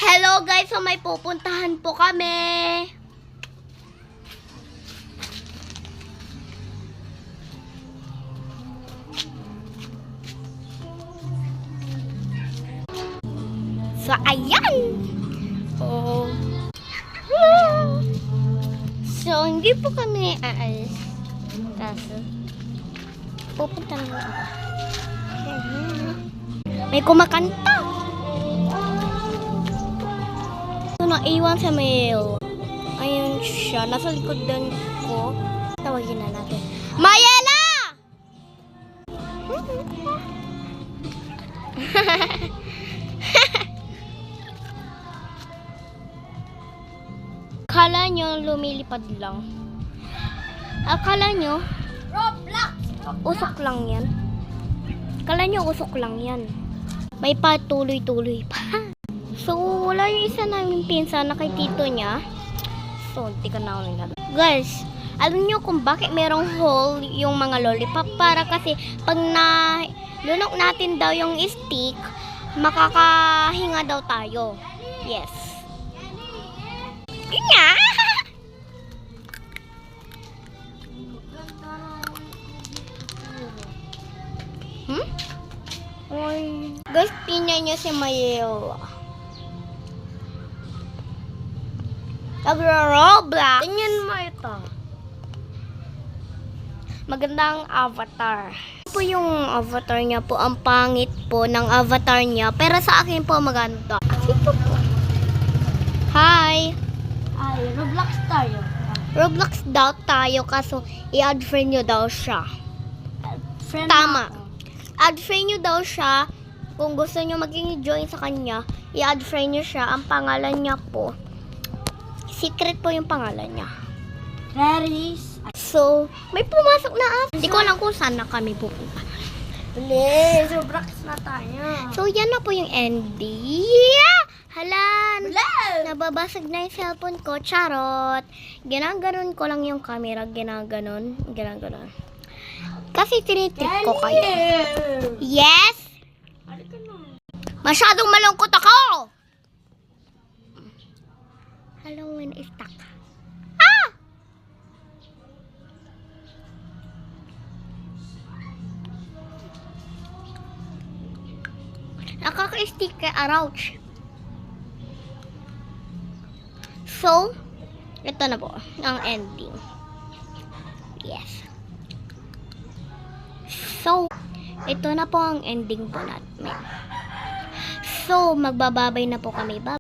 Hello guys, so may pupuntahan po kami. So ayan. Oh. So hindi po kami aalis. Kaso pupunta lang ako. May kumakanta. So, naiwan sa mail. Ayun siya. Nasa likod din ko. Tawagin na natin. Mayela! Akala nyo lumilipad lang. Akala nyo Roblox! Usok lang yan. Akala nyo usok lang yan. May patuloy-tuloy pa. So, wala yung isa namin pinsan na kay tito niya. So, hindi ka na ako nila. Guys, alam nyo kung bakit merong hole yung mga lollipop? Para kasi pag lunok natin daw yung stick, makakahinga daw tayo. Yes. Yun nga! Oy. Guys, tingnan nyo si Mayela. Nagro-Roblox. Tingnan mo ito. Magandang avatar. Ito po yung avatar niya po. Ang pangit po ng avatar niya. Pero sa akin po maganda. Ito po. Hi! Ay, Roblox tayo. Roblox daw tayo kaso i-add friend nyo daw siya. Friend Tama. ako. Add friend nyo daw siya. Kung gusto nyo maging join sa kanya, i-add friend nyo siya. Ang pangalan niya po, secret po yung pangalan niya. Clarice. So, may pumasok na app. Hindi ko alam kung saan na kami pupunta. Please, Roblox na tayo. So, yan na po yung ending. Yeah! Halan! Hello! Nababasag na yung cellphone ko. Charot! Ginaganon ko lang yung camera. Ginaganon. Kasi tinitrip ko kayo. Yes! Masyadong malungkot ako! Halloween is stuck. Ah! Nakaka-stick ka, ouch. So, ito na po ang ending. Yes. So, ito na po ang ending po natin. So, magbababay na po kami. Bye.